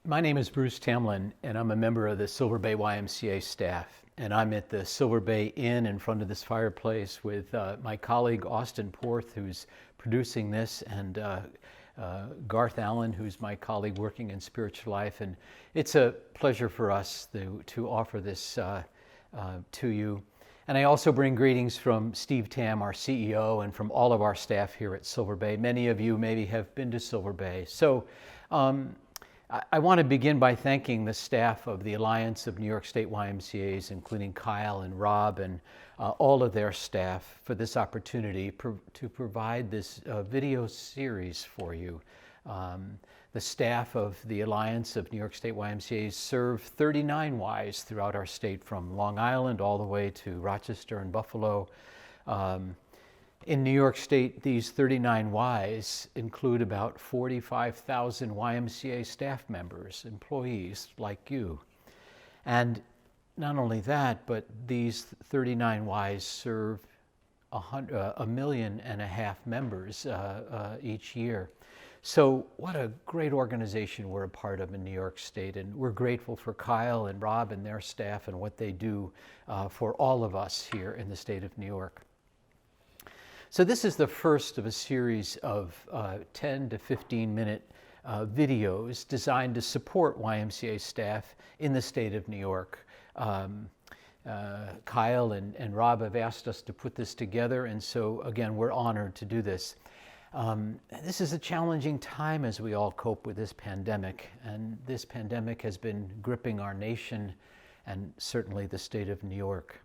My name is Bruce Tamlyn, and I'm a member of the Silver Bay YMCA staff. And I'm at the Silver Bay Inn in front of this fireplace with my colleague Austin Porth, who's producing this, and Garth Allen, who's my colleague working in Spiritual Life. And it's a pleasure for us to offer this to you. And I also bring greetings from Steve Tam, our CEO, and from all of our staff here at Silver Bay. Many of you maybe have been to Silver Bay. So I want to begin by thanking the staff of the Alliance of New York State YMCAs, including Kyle and Rob and all of their staff, for this opportunity to provide this video series for you. The staff of the Alliance of New York State YMCAs serve 39 Ys throughout our state, from Long Island all the way to Rochester and Buffalo. In New York State, these 39 Ys include about 45,000 YMCA staff members, employees like you. And not only that, but these 39 Ys serve 1.5 million members each year. So what a great organization we're a part of in New York State, and we're grateful for Kyle and Rob and their staff and what they do for all of us here in the state of New York. So this is the first of a series of 10 to 15 minute videos designed to support YMCA staff in the state of New York. Kyle and Rob have asked us to put this together, and so again, we're honored to do this. This is a challenging time as we all cope with this pandemic, and this pandemic has been gripping our nation and certainly the state of New York.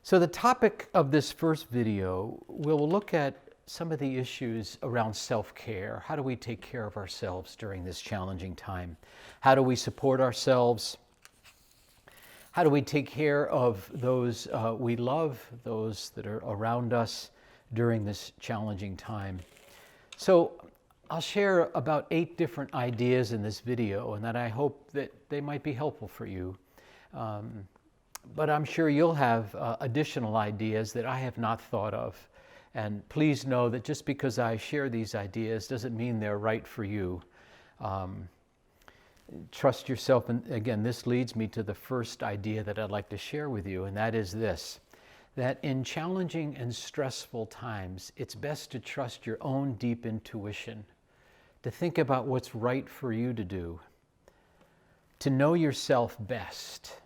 So the topic of this first video, we'll look at some of the issues around self-care. How do we take care of ourselves during this challenging time? How do we support ourselves? How do we take care of those we love, those that are around us during this challenging time? So I'll share about 8 different ideas in this video, and that I hope that they might be helpful for you. But I'm sure you'll have additional ideas that I have not thought of. And please know that just because I share these ideas doesn't mean they're right for you. Trust yourself. And again, this leads me to the first idea that I'd like to share with you, and that is this: that in challenging and stressful times, it's best to trust your own deep intuition, to think about what's right for you to do, to know yourself best,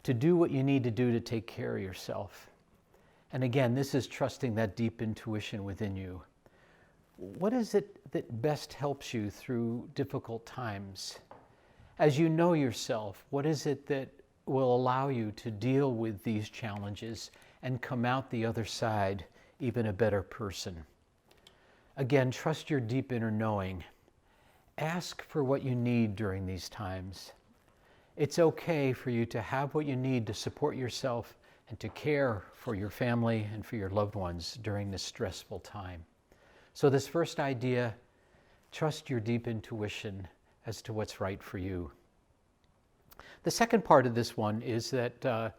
to do what you need to do to take care of yourself. And again, this is trusting that deep intuition within you. What is it that best helps you through difficult times? As you know yourself, what is it that will allow you to deal with these challenges and come out the other side even a better person? Again, trust your deep inner knowing. Ask for what you need during these times. It's okay for you to have what you need to support yourself and to care for your family and for your loved ones during this stressful time. So this first idea, trust your deep intuition as to what's right for you. The second part of this one is that to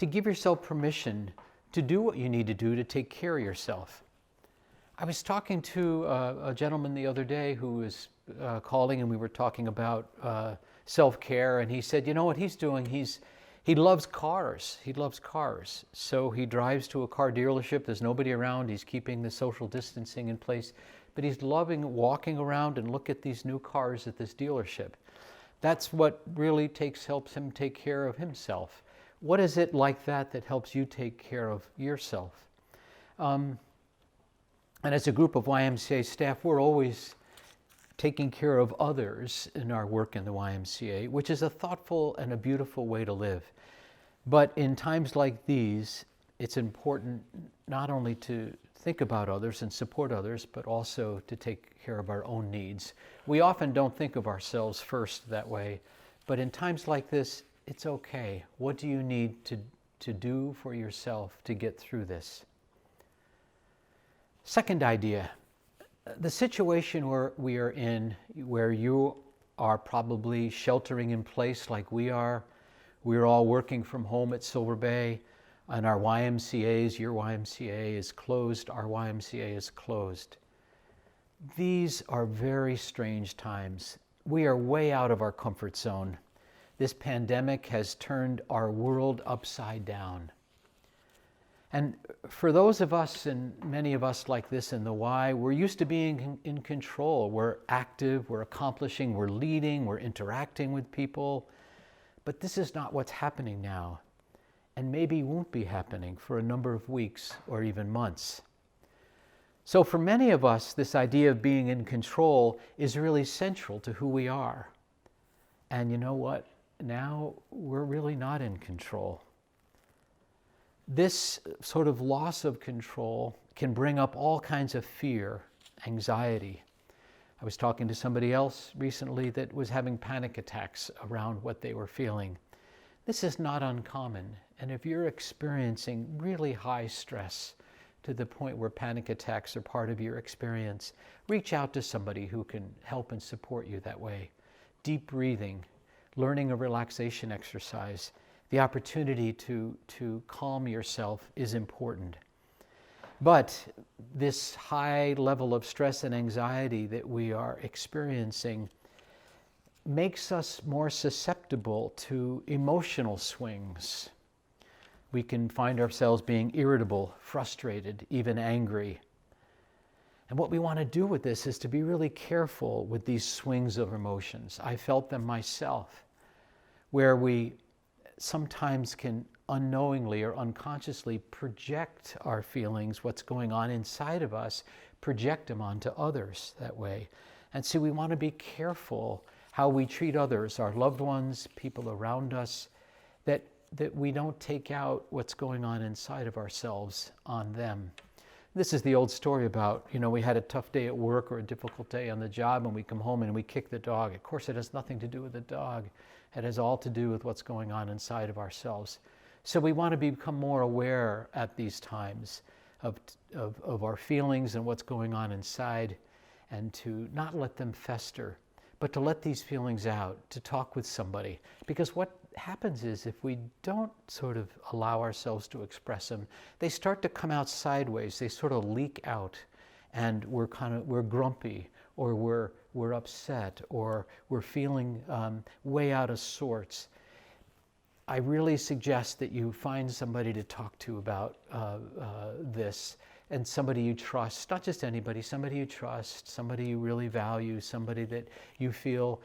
give yourself permission to do what you need to do to take care of yourself. I was talking to a gentleman the other day who was calling, and we were talking about self-care, and he said, you know what he's doing? He loves cars. He loves cars. So he drives to a car dealership. There's nobody around. He's keeping the social distancing in place, but he's loving walking around and look at these new cars at this dealership. That's what really helps him take care of himself. What is it like that helps you take care of yourself? And as a group of YMCA staff, we're always taking care of others in our work in the YMCA, which is a thoughtful and a beautiful way to live. But in times like these, it's important not only to think about others and support others, but also to take care of our own needs. We often don't think of ourselves first that way, but in times like this, it's okay. What do you need to do for yourself to get through this? Second idea, the situation where we are in, where you are probably sheltering in place like we are. We're all working from home at Silver Bay, and our YMCAs, your YMCA is closed, our YMCA is closed. These are very strange times, we are way out of our comfort zone. This pandemic has turned our world upside down. And for those of us, and many of us like this in the Y, we're used to being in control. We're active, we're accomplishing, we're leading, we're interacting with people. But this is not what's happening now, and maybe won't be happening for a number of weeks or even months. So for many of us, this idea of being in control is really central to who we are. And you know what? Now we're really not in control. This sort of loss of control can bring up all kinds of fear, anxiety. I was talking to somebody else recently that was having panic attacks around what they were feeling. This is not uncommon, and if you're experiencing really high stress to the point where panic attacks are part of your experience, reach out to somebody who can help and support you that way. Deep breathing, learning a relaxation exercise, the opportunity to calm yourself is important. But this high level of stress and anxiety that we are experiencing makes us more susceptible to emotional swings. We can find ourselves being irritable, frustrated, even angry. And what we want to do with this is to be really careful with these swings of emotions. I felt them myself, where we sometimes can unknowingly or unconsciously project our feelings, what's going on inside of us, project them onto others that way. And so we want to be careful how we treat others, our loved ones, people around us, that we don't take out what's going on inside of ourselves on them. This is the old story about, we had a tough day at work or a difficult day on the job and we come home and we kick the dog. Of course, it has nothing to do with the dog. It has all to do with what's going on inside of ourselves. So we want to become more aware at these times of our feelings and what's going on inside, and to not let them fester, but to let these feelings out, to talk with somebody. Because what happens is if we don't sort of allow ourselves to express them, they start to come out sideways. They sort of leak out, and we're grumpy, or we're upset, or we're feeling way out of sorts. I really suggest that you find somebody to talk to about this, and somebody you trust, not just anybody, somebody you trust, somebody you really value, somebody that you feel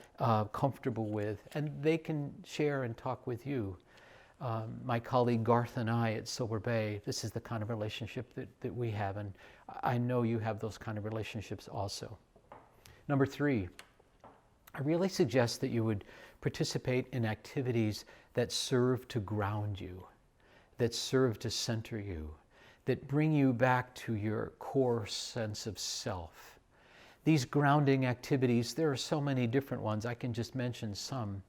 comfortable with, and they can share and talk with you. My colleague Garth and I at Silver Bay, this is the kind of relationship that we have, and I know you have those kind of relationships also. Number 3, I really suggest that you would participate in activities that serve to ground you, that serve to center you, that bring you back to your core sense of self. These grounding activities, there are so many different ones. I can just mention some.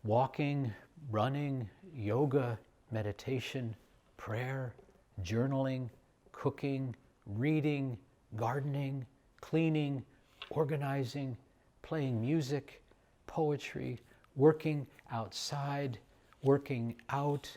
Walking, running, yoga, meditation, prayer, journaling, cooking, reading, gardening, cleaning, organizing, playing music, poetry, working outside, working out,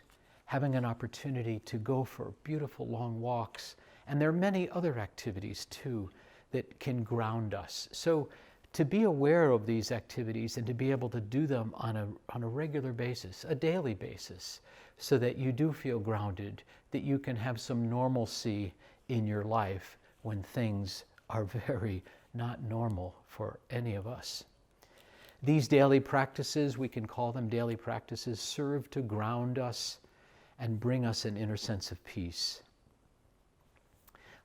having an opportunity to go for beautiful long walks. And there are many other activities too that can ground us. So to be aware of these activities and to be able to do them on a regular basis, a daily basis, so that you do feel grounded, that you can have some normalcy in your life when things are very not normal for any of us. These daily practices, we can call them daily practices, serve to ground us and bring us an inner sense of peace.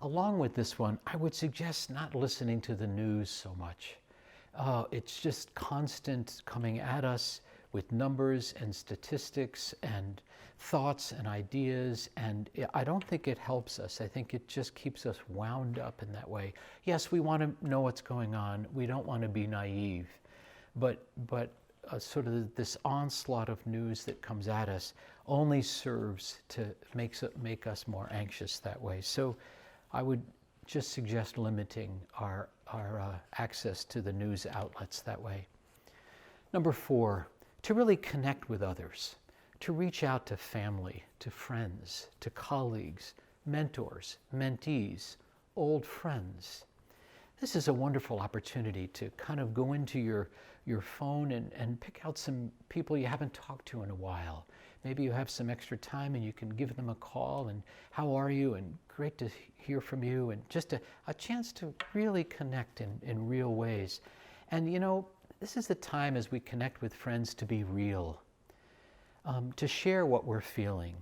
Along with this one, I would suggest not listening to the news so much. It's just constant coming at us with numbers and statistics and thoughts and ideas, and I don't think it helps us. I think it just keeps us wound up in that way. Yes, we want to know what's going on. We don't want to be naive, but sort of this onslaught of news that comes at us only serves to make us more anxious that way. So I would just suggest limiting our access to the news outlets that way. Number 4, to really connect with others, to reach out to family, to friends, to colleagues, mentors, mentees, old friends. this is a wonderful opportunity to kind of go into your phone and pick out some people you haven't talked to in a while. Maybe you have some extra time and you can give them a call and how are you, and great to hear from you, and just a chance to really connect in real ways. And you know, this is the time as we connect with friends to be real, to share what we're feeling.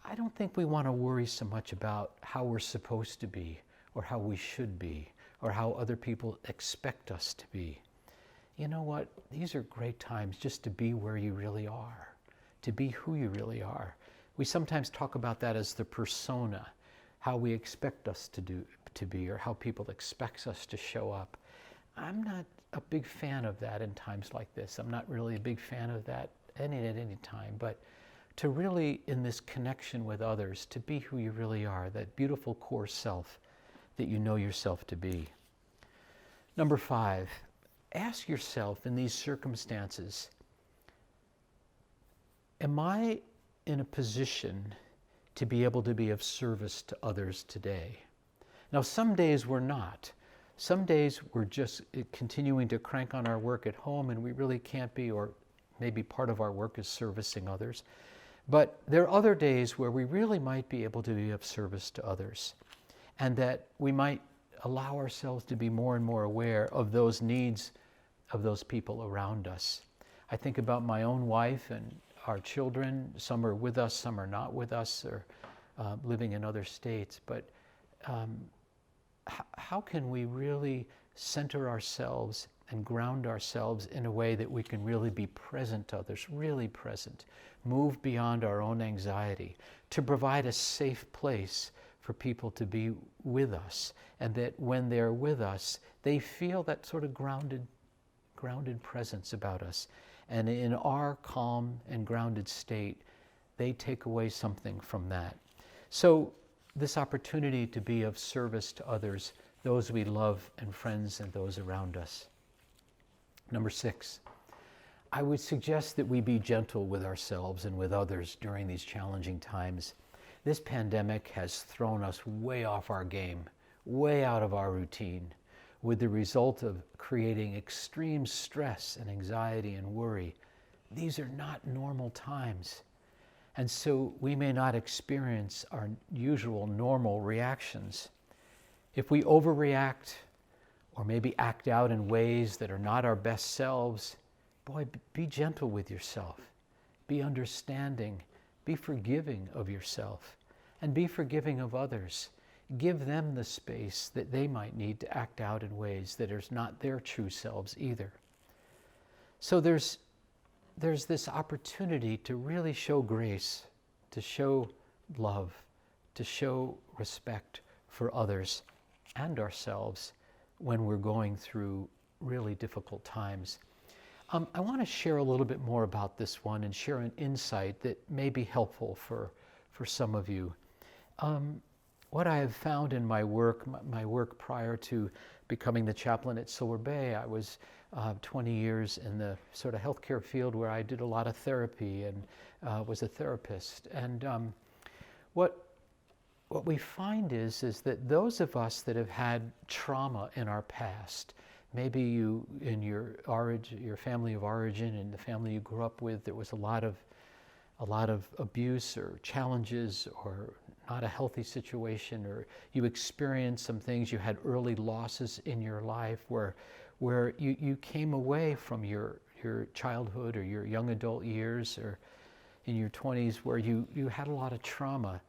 I don't think we want to worry so much about how we're supposed to be or how we should be or how other people expect us to be. You know what? These are great times just to be where you really are, to be who you really are. We sometimes talk about that as the persona, how we expect us to be, or how people expect us to show up. I'm not a big fan of that in times like this. I'm not really a big fan of that at any time, but to really, in this connection with others, to be who you really are, that beautiful core self that you know yourself to be. Number 5, ask yourself in these circumstances, am I in a position to be able to be of service to others today? Now, some days we're not. Some days we're just continuing to crank on our work at home and we really can't be, or maybe part of our work is servicing others. But there are other days where we really might be able to be of service to others, and that we might allow ourselves to be more and more aware of those needs of those people around us. I think about my own wife and our children. Some are with us, some are not with us, or living in other states. But how can we really center ourselves and ground ourselves in a way that we can really be present to others, really present, move beyond our own anxiety, to provide a safe place for people to be with us, and that when they're with us, they feel that sort of grounded presence about us. And in our calm and grounded state, they take away something from that. So this opportunity to be of service to others, those we love and friends and those around us. Number 6, I would suggest that we be gentle with ourselves and with others during these challenging times. This pandemic has thrown us way off our game, way out of our routine, with the result of creating extreme stress and anxiety and worry. These are not normal times. And so we may not experience our usual normal reactions. If we overreact or maybe act out in ways that are not our best selves, boy, be gentle with yourself. Be understanding. Be forgiving of yourself. And be forgiving of others. Give them the space that they might need to act out in ways that are not their true selves either. So there's this opportunity to really show grace, to show love, to show respect for others and ourselves when we're going through really difficult times. I want to share a little bit more about this one and share an insight that may be helpful for some of you. What I have found in my work prior to becoming the chaplain at Silver Bay, I was 20 years in the sort of healthcare field where I did a lot of therapy and was a therapist. And what we find is that those of us that have had trauma in our past, maybe you in your family of origin and the family you grew up with, there was a lot of abuse or challenges or not a healthy situation, or you experienced some things, you had early losses in your life where you came away from your childhood or your young adult years or in your 20s where you had a lot of trauma.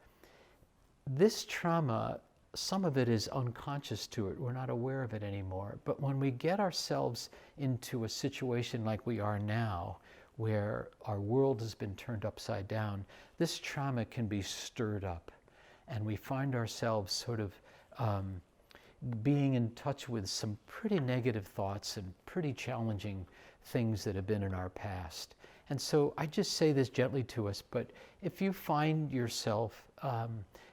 This trauma, some of it is unconscious to it. We're not aware of it anymore. But when we get ourselves into a situation like we are now, where our world has been turned upside down, this trauma can be stirred up. And we find ourselves sort of being in touch with some pretty negative thoughts and pretty challenging things that have been in our past. And so I just say this gently to us, but if you find yourself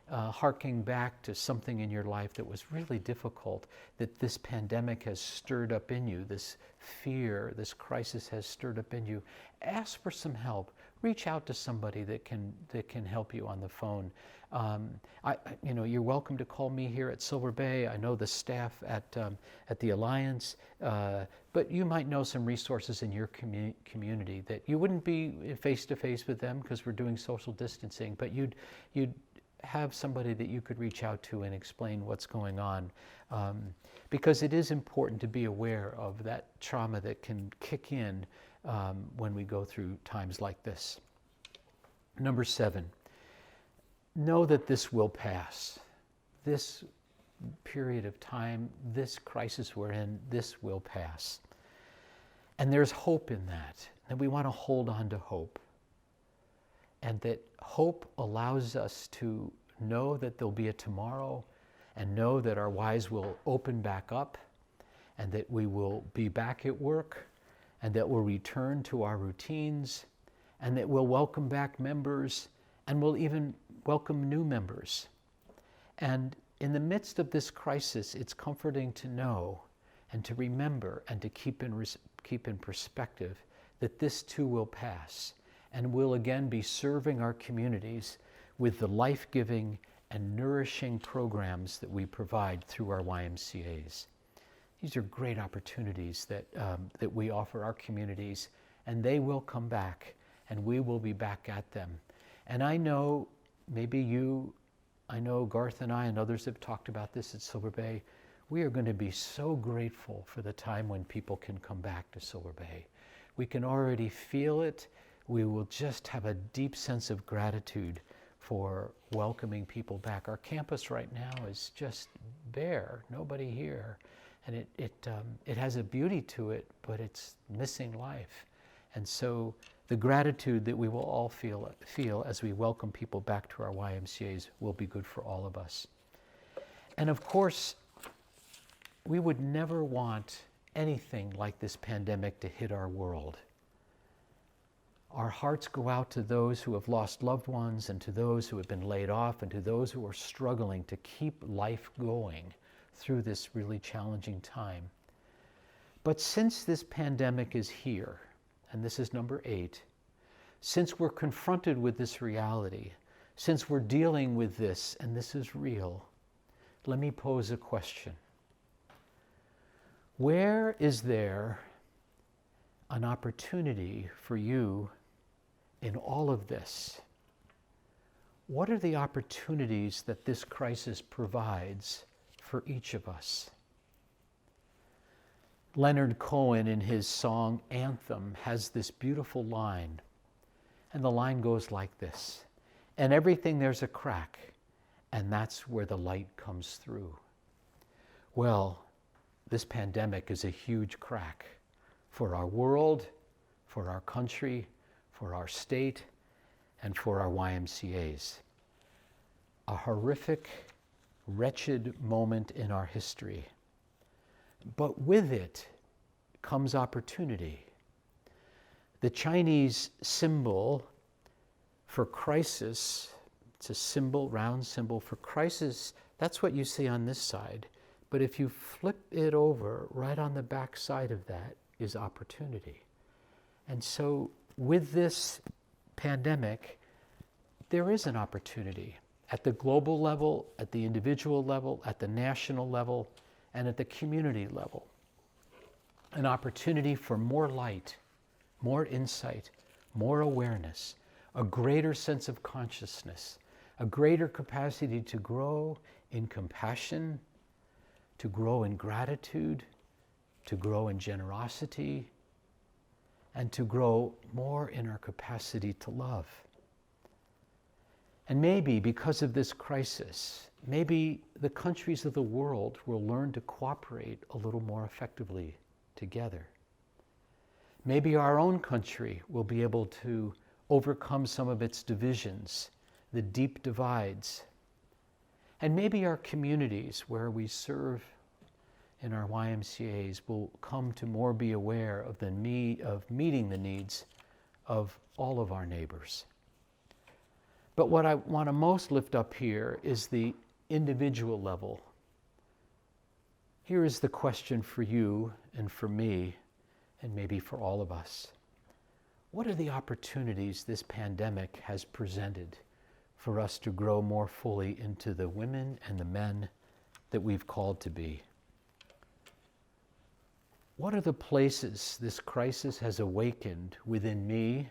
harking back to something in your life that was really difficult, that this pandemic has stirred up in you, this fear, this crisis has stirred up in you, ask for some help. reach out to somebody that can help you on the phone. You're welcome to call me here at Silver Bay. I know the staff at the Alliance, but you might know some resources in your community that you wouldn't be face to face with them because we're doing social distancing, but you'd have somebody that you could reach out to and explain what's going on, because it is important to be aware of that trauma that can kick in when we go through times like this. Number 7, know that this will pass. This period of time, this crisis we're in, this will pass. And there's hope in that, and we want to hold on to hope. And that hope allows us to know that there'll be a tomorrow, and know that our Ys will open back up, and that we will be back at work, and that we'll return to our routines, and that we'll welcome back members, and we'll even welcome new members. And in the midst of this crisis, it's comforting to know and to remember and to keep in perspective that this too will pass. And we'll again be serving our communities with the life-giving and nourishing programs that we provide through our YMCAs. These are great opportunities that we offer our communities, and they will come back, and we will be back at them. And I know, I know Garth and I and others have talked about this at Silver Bay. We are going to be so grateful for the time when people can come back to Silver Bay. We can already feel it. We will just have a deep sense of gratitude for welcoming people back. Our campus right now is just bare, nobody here. And it has a beauty to it, but it's missing life. And so the gratitude that we will all feel as we welcome people back to our YMCAs will be good for all of us. And of course, we would never want anything like this pandemic to hit our world. Our hearts go out to those who have lost loved ones, and to those who have been laid off, and to those who are struggling to keep life going through this really challenging time. But since this pandemic is here, and this is number 8, since we're confronted with this reality, since we're dealing with this, and this is real, let me pose a question. Where is there an opportunity for you in all of this? What are the opportunities that this crisis provides for each of us? Leonard Cohen, in his song Anthem, has this beautiful line, and the line goes like this: "In everything there's a crack, and that's where the light comes through." Well, this pandemic is a huge crack for our world, for our country, for our state, and for our YMCAs. A horrific, wretched moment in our history. But with it comes opportunity. The Chinese symbol for crisis, it's a symbol, round symbol for crisis, that's what you see on this side. But if you flip it over, right on the back side of that is opportunity. And so with this pandemic, there is an opportunity at the global level, at the individual level, at the national level, and at the community level. An opportunity for more light, more insight, more awareness, a greater sense of consciousness, a greater capacity to grow in compassion, to grow in gratitude, to grow in generosity, and to grow more in our capacity to love. And maybe because of this crisis, maybe the countries of the world will learn to cooperate a little more effectively together. Maybe our own country will be able to overcome some of its divisions, the deep divides. And maybe our communities where we serve in our YMCAs will come to more be aware of the need of meeting the needs of all of our neighbors. But what I want to most lift up here is the individual level. Here is the question for you and for me, and maybe for all of us. What are the opportunities this pandemic has presented for us to grow more fully into the women and the men that we've called to be? What are the places this crisis has awakened within me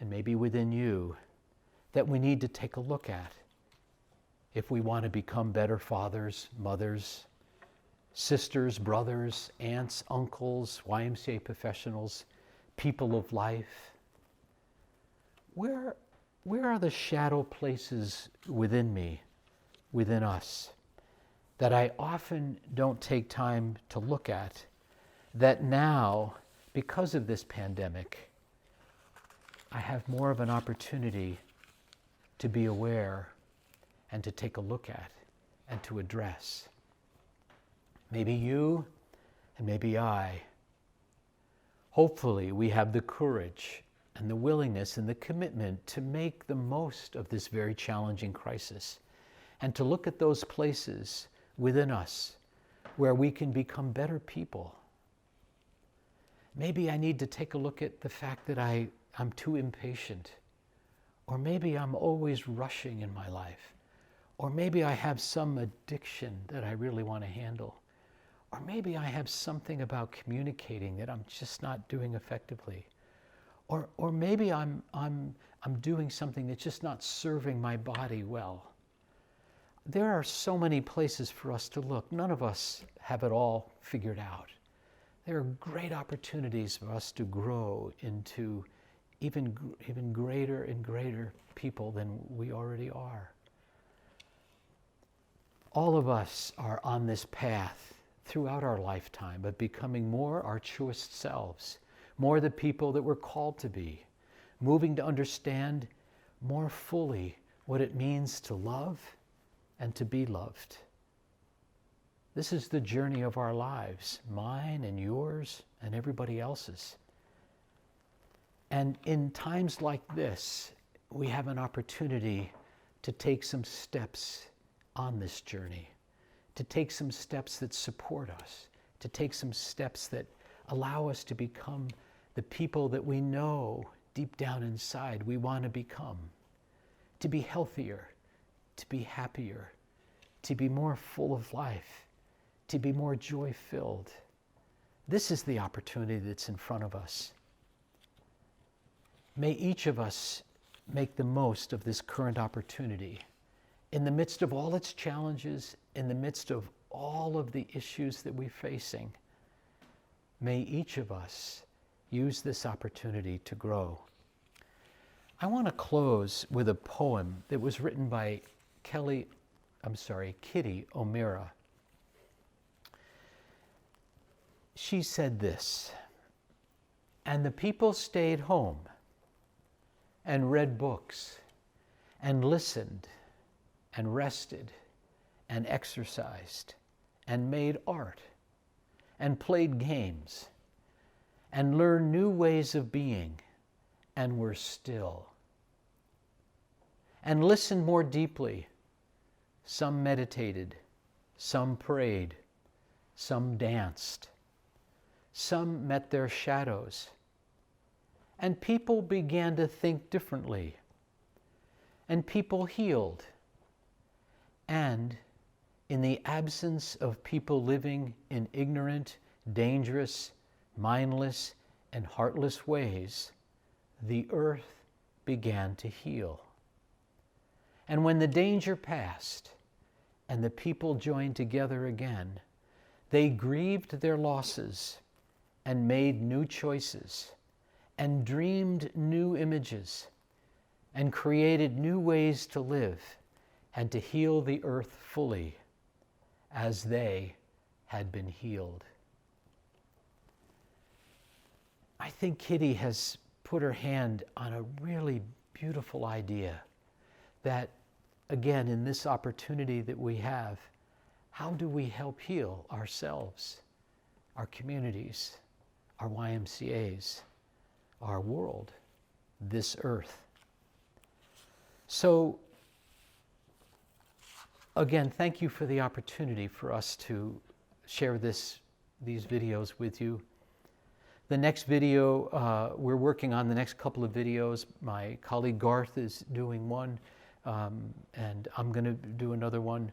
and maybe within you that we need to take a look at if we want to become better fathers, mothers, sisters, brothers, aunts, uncles, YMCA professionals, people of life? Where are the shadow places within me, within us, that I often don't take time to look at, that now, because of this pandemic, I have more of an opportunity to be aware and to take a look at and to address? Maybe you and maybe I. Hopefully we have the courage and the willingness and the commitment to make the most of this very challenging crisis and to look at those places within us where we can become better people. Maybe I need to take a look at the fact that I'm too impatient, or maybe I'm always rushing in my life, or maybe I have some addiction that I really want to handle. Or maybe I have something about communicating that I'm just not doing effectively. Or maybe I'm doing something that's just not serving my body well. There are so many places for us to look. None of us have it all figured out. There are great opportunities for us to grow into even greater and greater people than we already are. All of us are on this path throughout our lifetime of becoming more our truest selves, more the people that we're called to be, moving to understand more fully what it means to love and to be loved. This is the journey of our lives, mine and yours and everybody else's. And in times like this, we have an opportunity to take some steps on this journey, to take some steps that support us, to take some steps that allow us to become the people that we know deep down inside we want to become, to be healthier, to be happier, to be more full of life, to be more joy-filled. This is the opportunity that's in front of us. May each of us make the most of this current opportunity in the midst of all its challenges, in the midst of all of the issues that we're facing. May each of us use this opportunity to grow. I want to close with a poem that was written by Kitty O'Meara. She said this: "And the people stayed home and read books and listened and rested and exercised and made art and played games and learned new ways of being and were still and listened more deeply. Some meditated, some prayed, some danced, some met their shadows, and people began to think differently, and people healed. And in the absence of people living in ignorant, dangerous, mindless, and heartless ways, the earth began to heal. And when the danger passed and the people joined together again, they grieved their losses and made new choices and dreamed new images and created new ways to live and to heal the earth fully as they had been healed." I think Kitty has put her hand on a really beautiful idea that, again, in this opportunity that we have, how do we help heal ourselves, our communities, our YMCAs, our world, this earth? So, again, thank you for the opportunity for us to share these videos with you. The next video, we're working on the next couple of videos. My colleague Garth is doing one, and I'm going to do another one.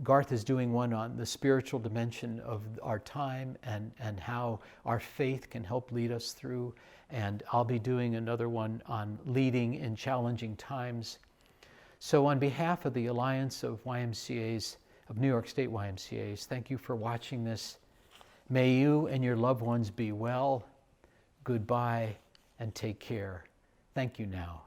Garth is doing one on the spiritual dimension of our time and how our faith can help lead us through. And I'll be doing another one on leading in challenging times. So on behalf of the Alliance of YMCAs, of New York State YMCAs, thank you for watching this. May you and your loved ones be well. Goodbye and take care. Thank you now.